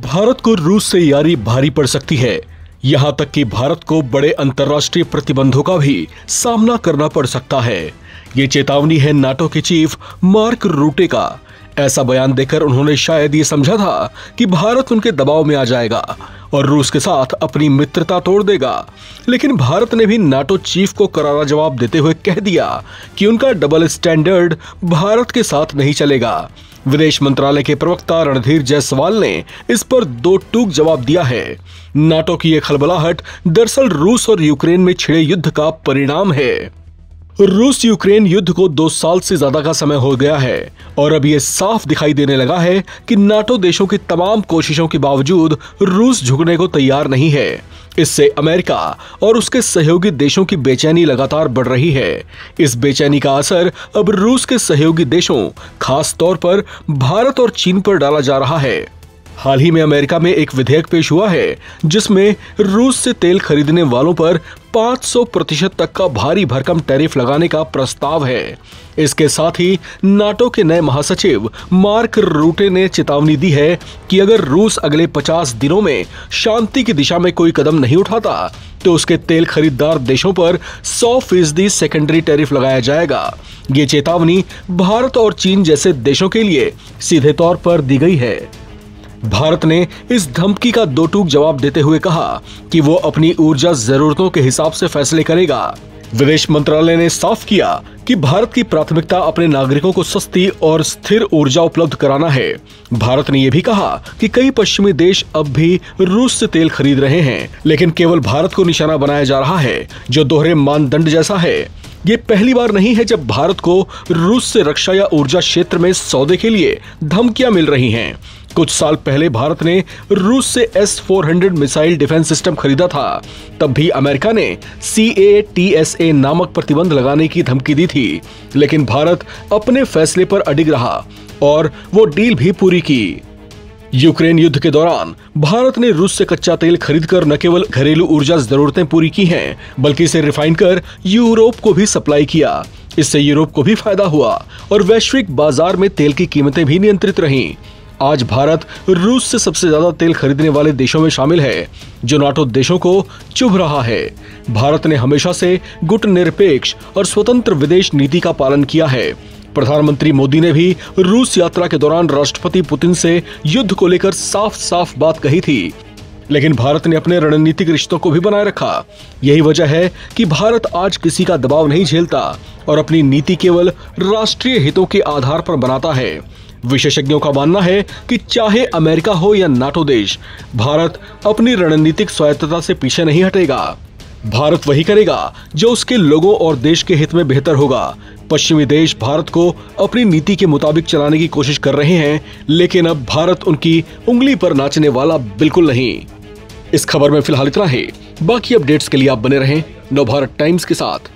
भारत को रूस से यारी भारी पड़ सकती है। यहाँ तक कि भारत को बड़े अंतर्राष्ट्रीय प्रतिबंधों का भी सामना करना पड़ सकता है। ये चेतावनी है नाटो के चीफ मार्क रूटे का। ऐसा बयान देकर उन्होंने शायद ये समझा था कि भारत उनके दबाव में आ जाएगा और रूस के साथ अपनी मित्रता तोड़ देगा, लेकिन भारत ने भी नाटो चीफ को करारा जवाब देते हुए कह दिया कि उनका डबल स्टैंडर्ड भारत के साथ नहीं चलेगा। विदेश मंत्रालय के प्रवक्ता रणधीर जायसवाल ने इस पर दो टूक जवाब दिया है। नाटो की यह खलबलाहट दरअसल रूस और यूक्रेन में छिड़े युद्ध का परिणाम है। रूस यूक्रेन युद्ध को 2 साल से ज्यादा का समय हो गया है और अब यह साफ दिखाई देने लगा है कि नाटो देशों की तमाम कोशिशों के बावजूद रूस झुकने को तैयार नहीं है। इससे अमेरिका और उसके सहयोगी देशों की बेचैनी लगातार बढ़ रही है। इस बेचैनी का असर अब रूस के सहयोगी देशों, खास तौर पर भारत और चीन पर डाला जा रहा है। हाल ही में अमेरिका में एक विधेयक पेश हुआ है जिसमें रूस से तेल खरीदने वालों पर 500% तक का भारी भरकम टैरिफ लगाने का प्रस्ताव है। इसके साथ ही नाटो के नए महासचिव मार्क रूटे ने चेतावनी दी है कि अगर रूस अगले 50 दिनों में शांति की दिशा में कोई कदम नहीं उठाता तो उसके तेल खरीदार देशों पर 100% सेकेंडरी टैरिफ लगाया जाएगा। ये चेतावनी भारत और चीन जैसे देशों के लिए सीधे तौर पर दी गई है। भारत ने इस धमकी का दो टूक जवाब देते हुए कहा कि वो अपनी ऊर्जा जरूरतों के हिसाब से फैसले करेगा। विदेश मंत्रालय ने साफ किया कि भारत की प्राथमिकता अपने नागरिकों को सस्ती और स्थिर ऊर्जा उपलब्ध कराना है। भारत ने यह भी कहा कि कई पश्चिमी देश अब भी रूस से तेल खरीद रहे हैं, लेकिन केवल भारत को निशाना बनाया जा रहा है, जो दोहरे मानदंड जैसा है। ये पहली बार नहीं है जब भारत को रूस से रक्षा या ऊर्जा क्षेत्र में सौदे के लिए धमकियां मिल रही हैं। कुछ साल पहले भारत ने रूस से S-400 मिसाइल डिफेंस सिस्टम खरीदा था। तब भी अमेरिका ने CATSA नामक प्रतिबंध लगाने की धमकी दी थी, लेकिन भारत अपने फैसले पर अडिग रहा और वो डील भी पूरी की। यूक्रेन युद्ध के दौरान भारत ने रूस से कच्चा तेल खरीदकर न केवल घरेलू ऊर्जा जरूरतें पूरी की हैं, बल्कि इसे रिफाइन कर यूरोप को भी सप्लाई किया। इससे यूरोप को भी फायदा हुआ और वैश्विक बाजार में तेल की कीमतें भी नियंत्रित रहीं। आज भारत रूस से सबसे ज्यादा तेल खरीदने वाले देशों में शामिल है, जो नाटो देशों को चुभ रहा है। भारत ने हमेशा से गुटनिरपेक्ष और स्वतंत्र विदेश नीति का पालन किया है। प्रधानमंत्री मोदी ने भी रूस यात्रा के दौरान राष्ट्रपति पुतिन से युद्ध को लेकर साफ साफ बात कही थी, लेकिन भारत ने अपने रणनीतिक रिश्तों को भी बनाए रखा। यही वजह है कि भारत आज किसी का दबाव नहीं झेलता और अपनी नीति केवल राष्ट्रीय हितों के आधार पर बनाता है। विशेषज्ञों का मानना है कि चाहे अमेरिका हो या नाटो देश, भारत अपनी रणनीतिक स्वायत्तता से पीछे नहीं हटेगा। भारत वही करेगा जो उसके लोगों और देश के हित में बेहतर होगा। पश्चिमी देश भारत को अपनी नीति के मुताबिक चलाने की कोशिश कर रहे हैं, लेकिन अब भारत उनकी उंगली पर नाचने वाला बिल्कुल नहीं। इस खबर में फिलहाल इतना ही। बाकी अपडेट्स के लिए आप बने रहें नवभारत टाइम्स के साथ।